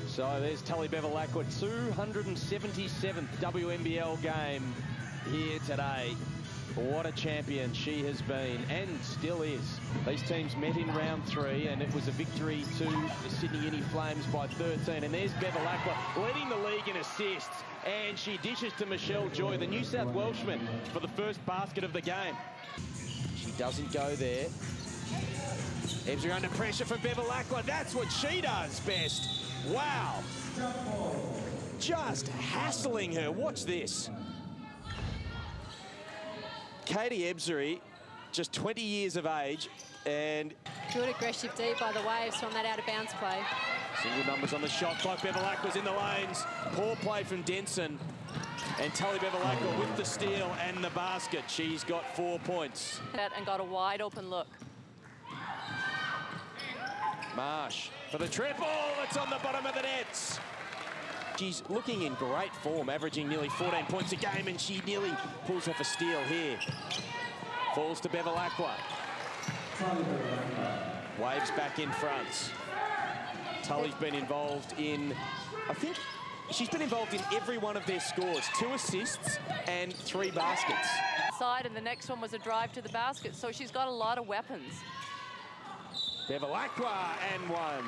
So there's Tully Bevilaqua, 277th WNBL game here today. What a champion she has been and still is. These teams met in round 3 and it was a victory to the Sydney Uni Flames by 13. And there's Bevilaqua leading the league in assists, and she dishes to Michelle Joy, the New South Welshman, for the first basket of the game. She doesn't go there. Ebser under pressure from Bevilaqua. That's what she does best. Wow. Just hassling her. Watch this. Katie Ebser, just 20 years of age, and good aggressive D by the Waves from that out-of-bounds play. Single numbers on the shot clock. Bevilaqua's in the lanes. Poor play from Denson. And Tully Bevilaqua with the steal and the basket. She's got 4 points. And got a wide open look. Marsh for the triple. It's on the bottom of the nets. She's looking in great form, averaging nearly 14 points a game, and she nearly pulls off a steal here. Falls to Bevilaqua. Waves back in front. Tully's been involved in, I think, she's been involved in every one of their scores. 2 assists and 3 baskets. Side, and the next one was a drive to the basket, so she's got a lot of weapons. Bevilaqua and one.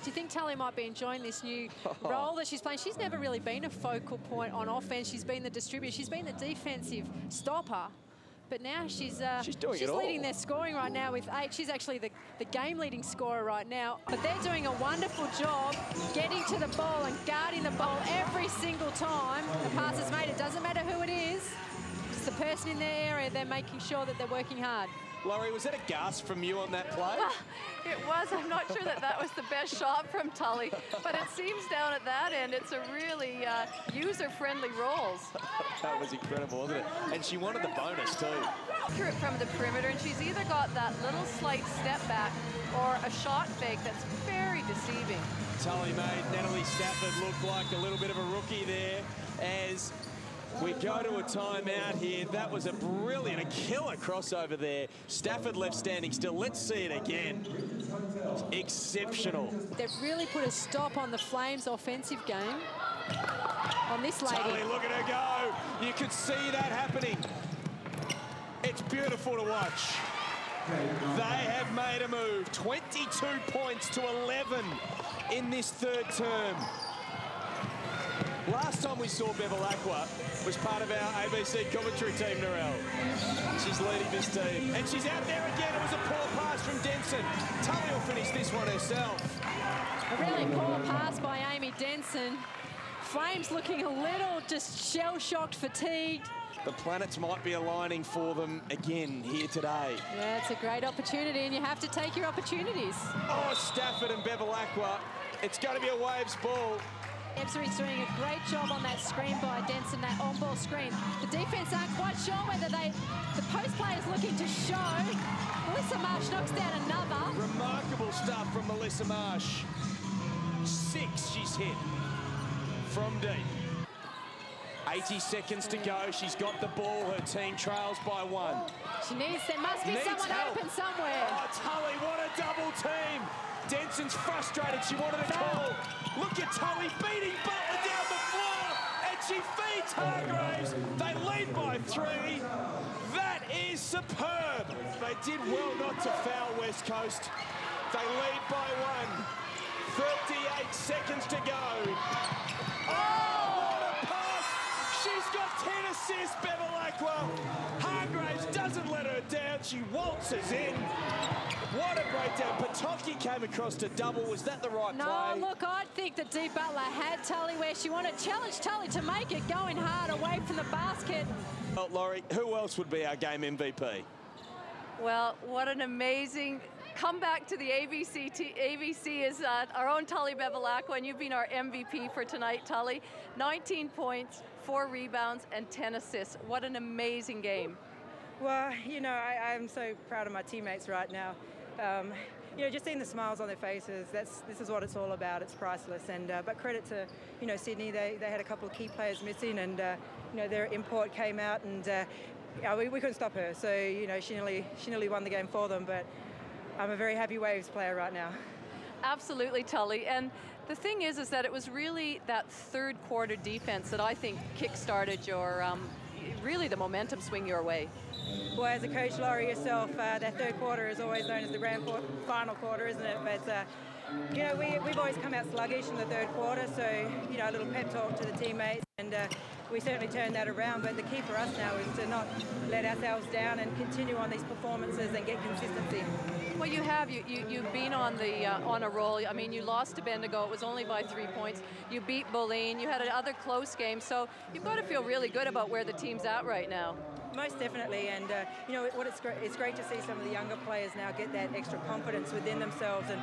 Do you think Tully might be enjoying this new role that she's playing? She's never really been a focal point on offense. She's been the distributor. She's been the defensive stopper. But now she's leading their scoring right now with 8. She's actually the game-leading scorer right now. But they're doing a wonderful job getting to the ball and guarding the ball every single time the pass is made. It doesn't matter who it is. It's the person in their area. They're making sure that they're working hard. Laurie, was that a gasp from you on that play? Well, it was. I'm not sure that was the best shot from Tully, but it seems down at that end it's a really user-friendly rolls. That was incredible, wasn't it? And she wanted the bonus too. Threw it from the perimeter, and she's either got that little slight step back or a shot fake that's very deceiving. Tully made Natalie Stafford look like a little bit of a rookie there as we go to a timeout here. That was a brilliant, a killer crossover there. Stafford left standing still. Let's see it again. Exceptional. They've really put a stop on the Flames' offensive game on this lady. Tully, look at her go. You could see that happening. It's beautiful to watch. They have made a move. 22 points to 11 in this third term. Last time we saw Bevilaqua was part of our ABC commentary team, Narelle. She's leading this team. And she's out there again. It was a poor pass from Denson. Tully will finish this one herself. A really poor pass by Amy Denson. Flames looking a little just shell-shocked, fatigued. The planets might be aligning for them again here today. Yeah, it's a great opportunity, and you have to take your opportunities. Oh, Stafford and Bevilaqua. It's going to be a Waves ball. Ebser is doing a great job on that screen by Denson, that on-ball screen. The defense aren't quite sure whether the post player's looking to show. Melissa Marsh knocks down another. Remarkable stuff from Melissa Marsh. 6 she's hit from deep. 80 seconds to go. She's got the ball. Her team trails by 1. There must be someone open somewhere. Oh, Tully, what a double team. Denson's frustrated. She wanted a call. Look at Tully beating Butler down the floor, and she feeds Hargraves. They lead by 3. That is superb. They did well not to foul West Coast. They lead by 1. 38 seconds to go. Oh, what a pass. She's got 10 assists, Bevilaqua. Hargraves doesn't let her down. She waltzes in. What a breakdown. Patoki came across to double. Was that the right play? No, look, I think that Dee Butler had Tully where she wanted to challenge Tully to make it going hard away from the basket. Well, Laurie, who else would be our game MVP? Well, what an amazing comeback to the ABC. ABC is our own Tully Bevilaqua, and you've been our MVP for tonight, Tully. 19 points, 4 rebounds, and 10 assists. What an amazing game. Well, you know, I'm so proud of my teammates right now. You know, just seeing the smiles on their faces, this is what it's all about. It's priceless. And but credit to, you know, Sydney. They had a couple of key players missing, and you know, their import came out, and we couldn't stop her. So you know, she nearly won the game for them. But I'm a very happy Waves player right now. Absolutely, Tully. And the thing is that it was really that third quarter defense that I think kick-started your, really the momentum swing your way. Well, as a coach, Laurie, yourself, that third quarter is always known as the grand final quarter, isn't it? But, you know, we've always come out sluggish in the third quarter, so, you know, a little pep talk to the teammates, and we certainly turned that around. But the key for us now is to not let ourselves down and continue on these performances and get consistency. Well, you have. You've been on the on a roll. I mean, you lost to Bendigo. It was only by 3 points. You beat Boline. You had another close game. So you've got to feel really good about where the team's at right now. Most definitely, and you know what? It's great to see some of the younger players now get that extra confidence within themselves. And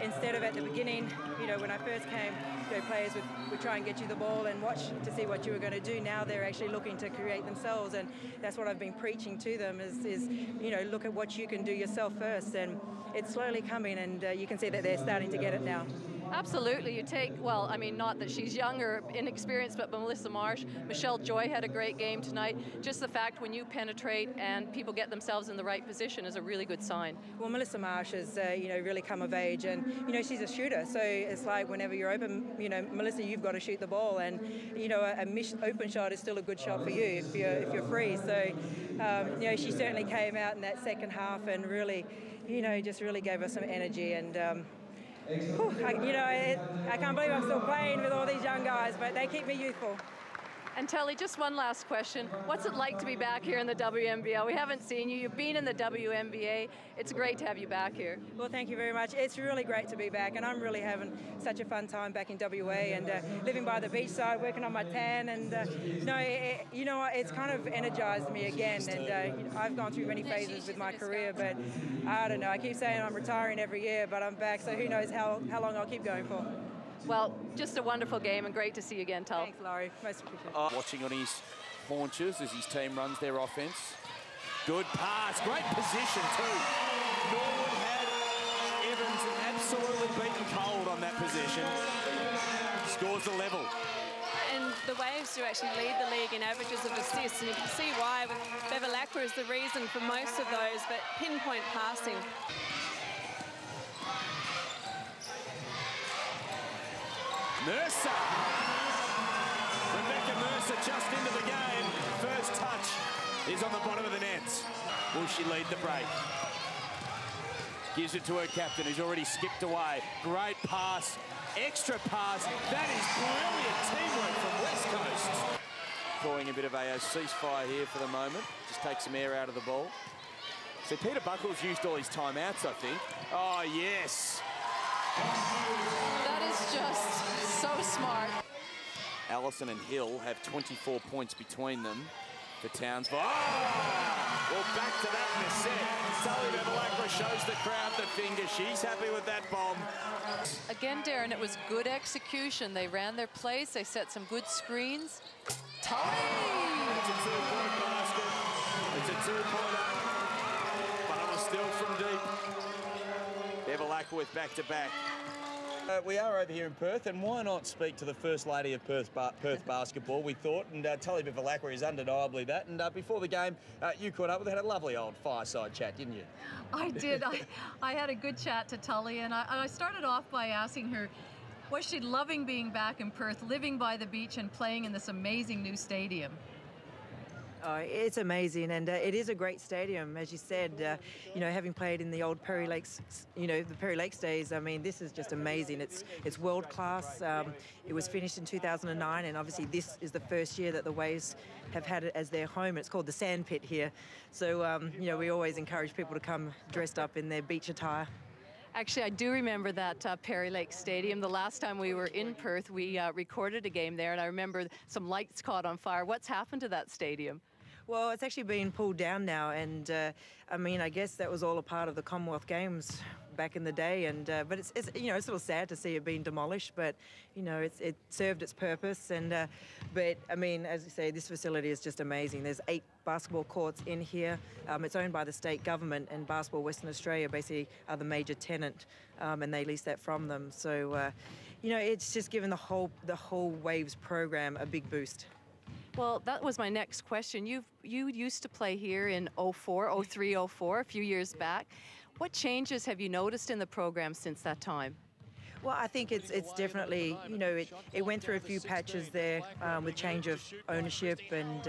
instead of at the beginning, you know, when I first came, you know, players would try and get you the ball and watch to see what you were going to do. Now they're actually looking to create themselves, and that's what I've been preaching to them: is you know, look at what you can do yourself first. And it's slowly coming, and you can see that they're starting to get it now. Absolutely. You take, well, I mean, not that she's young or inexperienced, but Melissa Marsh, Michelle Joy had a great game tonight. Just the fact when you penetrate and people get themselves in the right position is a really good sign. Well, Melissa Marsh has, you know, really come of age, and, you know, she's a shooter. So it's like whenever you're open, you know, Melissa, you've got to shoot the ball. And, you know, a open shot is still a good shot for you if you're free. So, you know, she certainly came out in that second half and really, you know, just really gave us some energy. And, you know, I can't believe I'm still playing with all these young guys, but they keep me youthful. And Tully, just one last question. What's it like to be back here in the WNBL? We haven't seen you. You've been in the WNBA. It's great to have you back here. Well, thank you very much. It's really great to be back, and I'm really having such a fun time back in WA and living by the beachside, working on my tan. And you know what? It's kind of energized me again. And you know, I've gone through many phases with my career, but I don't know. I keep saying I'm retiring every year, but I'm back, so who knows how long I'll keep going for. Well, just a wonderful game, and great to see you again, Tull. Thanks, Laurie. Most appreciated. Watching on his haunches as his team runs their offense. Good pass, great position too. Norwood had Evans absolutely beaten cold on that possession. Scores the level. And the Waves do actually lead the league in averages of assists, and you can see why. Bevilaqua is the reason for most of those, but pinpoint passing. Mercer. Rebecca Mercer just into the game. First touch is on the bottom of the nets. Will she lead the break? Gives it to her captain, who's already skipped away. Great pass, extra pass. That is brilliant teamwork from West Coast. Drawing a bit of a ceasefire here for the moment. Just take some air out of the ball. So Peter Buckles used all his timeouts, I think. Oh, yes. That is just so smart. Allison and Hill have 24 points between them for Townsville. Oh! Well, back to that in a set. Tully Bevilaqua shows the crowd the finger. She's happy with that bomb. Again, Darren, it was good execution. They ran their plays. They set some good screens. Tully! It's a two-point basket. It's a two-pointer. But it was still from deep. Bevilaqua with back-to-back. We are over here in Perth, and why not speak to the First Lady of Perth basketball, we thought, and Tully Bevilaqua is undeniably that. And before the game, you caught up with her, had a lovely old fireside chat, didn't you? I did. I had a good chat to Tully, and I started off by asking her, was she loving being back in Perth, living by the beach and playing in this amazing new stadium? It's amazing, and it is a great stadium, as you said. You know, having played in the old Perry Lakes, you know, the Perry Lakes days. I mean, this is just amazing. It's world class. It was finished in 2009, and obviously this is the first year that the Waves have had it as their home. It's called the Sand Pit here. So you know, we always encourage people to come dressed up in their beach attire. Actually, I do remember that Perry Lake Stadium. The last time we were in Perth, we recorded a game there, and I remember some lights caught on fire. What's happened to that stadium? Well, it's actually been pulled down now, and I mean, I guess that was all a part of the Commonwealth Games back in the day, and but it's you know, it's a little sad to see it being demolished, but you know, it served its purpose. And but I mean, as you say, this facility is just amazing. There's 8 basketball courts in here. It's owned by the state government, and Basketball Western Australia basically are the major tenant, and they lease that from them. So you know, it's just given the whole Waves program a big boost. Well, that was my next question. You used to play here in 04, 03, 04, a few years back. What changes have you noticed in the program since that time? Well, I think it's definitely, you know, it went through a few patches there with change of ownership, and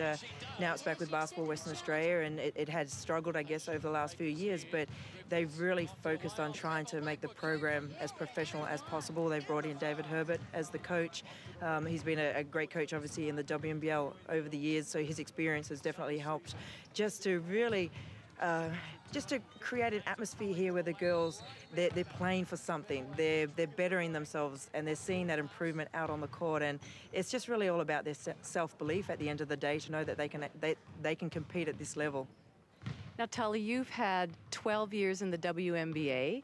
now it's back with Basketball Western Australia, and it has struggled, I guess, over the last few years, but they've really focused on trying to make the program as professional as possible. They've brought in David Herbert as the coach. He's been a great coach, obviously, in the WNBL over the years, so his experience has definitely helped just to really just to create an atmosphere here where the girls, they're playing for something. They're bettering themselves, and they're seeing that improvement out on the court. And it's just really all about their self-belief at the end of the day, to know that they can compete at this level. Now, Tully, you've had 12 years in the WNBA.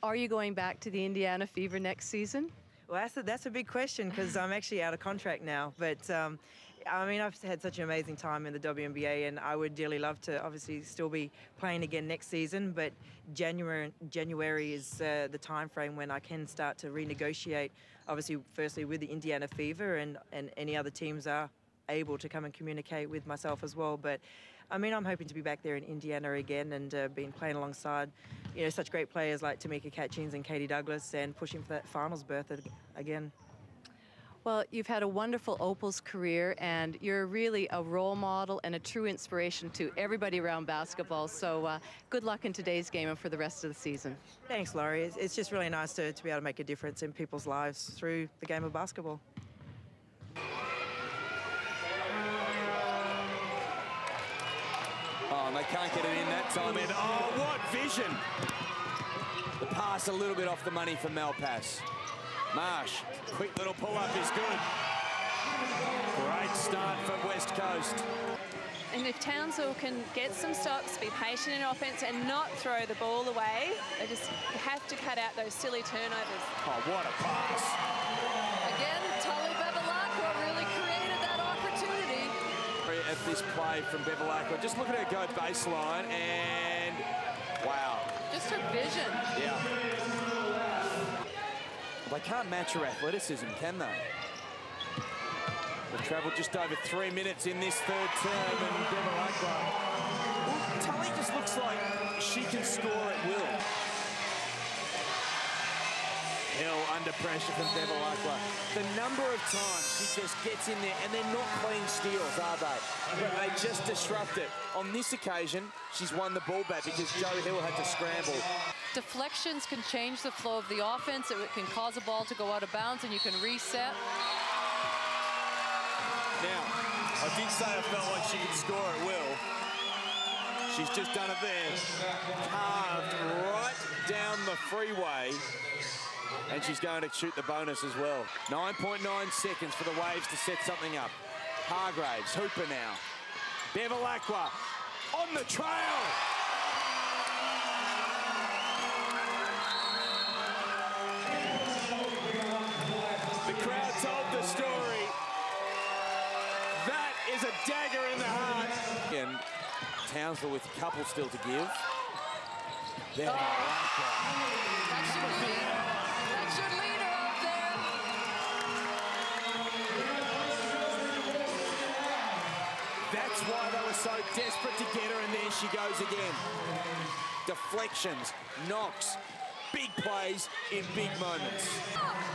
Are you going back to the Indiana Fever next season? Well, that's a big question, because I'm actually out of contract now. But I mean, I've had such an amazing time in the WNBA, and I would dearly love to obviously still be playing again next season. But January is the time frame when I can start to renegotiate, obviously, firstly with the Indiana Fever, and any other teams are able to come and communicate with myself as well. But I mean, I'm hoping to be back there in Indiana again, and been playing alongside, you know, such great players like Tamika Catchings and Katie Douglas, and pushing for that finals berth again. Well, you've had a wonderful Opals career, and you're really a role model and a true inspiration to everybody around basketball. So good luck in today's game and for the rest of the season. Thanks, Laurie. It's just really nice to be able to make a difference in people's lives through the game of basketball. Oh, and they can't get it in that time. And oh, what vision! The pass a little bit off the money for Malpass. Marsh, quick little pull-up is good. Great start for West Coast. And if Townsville can get some stops, be patient in offense and not throw the ball away, they just have to cut out those silly turnovers. Oh, what a pass. Again, Tully Bevilaqua really created that opportunity. At this play from Bevilaqua, just look at her go baseline, and wow. Just her vision. Yeah. They can't match her athleticism, can they? We've travelled just over 3 minutes in this third term, and Bevilaqua, well, Tully just looks like she can score at will. Hill under pressure from Bevilaqua. The number of times she just gets in there, and they're not clean steals, are they? But they just disrupt it. On this occasion, she's won the ball back because Joe Hill had to scramble. Deflections can change the flow of the offense. It can cause a ball to go out of bounds, and you can reset. Now, I did say I felt like she could score at will. She's just done it there. Carved right down the freeway. And she's going to shoot the bonus as well. 9.9 seconds for the Waves to set something up. Hargraves, hooper now. Bevilaqua on the trail. The crowd told the story. That is a dagger in the heart. And Townsville with a couple still to give. That's why they were so desperate to get her, and there she goes again. Deflections, knocks, big plays in big moments.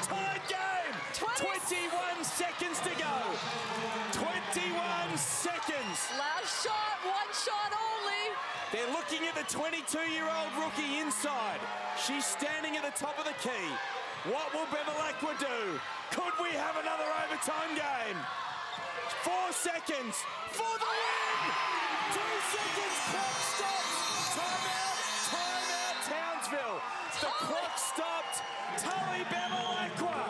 Tied game! 21 seconds to go. 21 seconds. Last shot, one shot only. They're looking at the 22-year-old rookie inside. She's standing at the top of the key. What will Bevilaqua do? Could we have another overtime game? 4 seconds for the win! 2 seconds, clock stopped. Timeout, Townsville. The clock stopped. Tully Bevilaqua.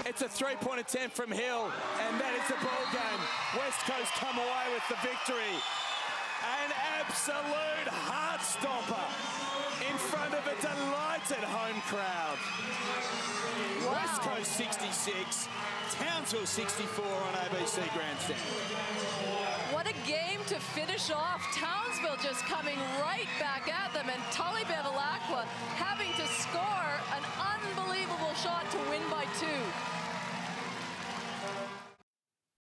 It's a three-point attempt from Hill, and that is the ball game. West Coast come away with the victory. An absolute heart-stopper in front of a delighted home crowd. Wow. West Coast 66, Townsville 64 on ABC Grandstand. What a game to finish off. Townsville just coming right back at them, and Tully Bevilaqua having to score an unbelievable shot to win by 2.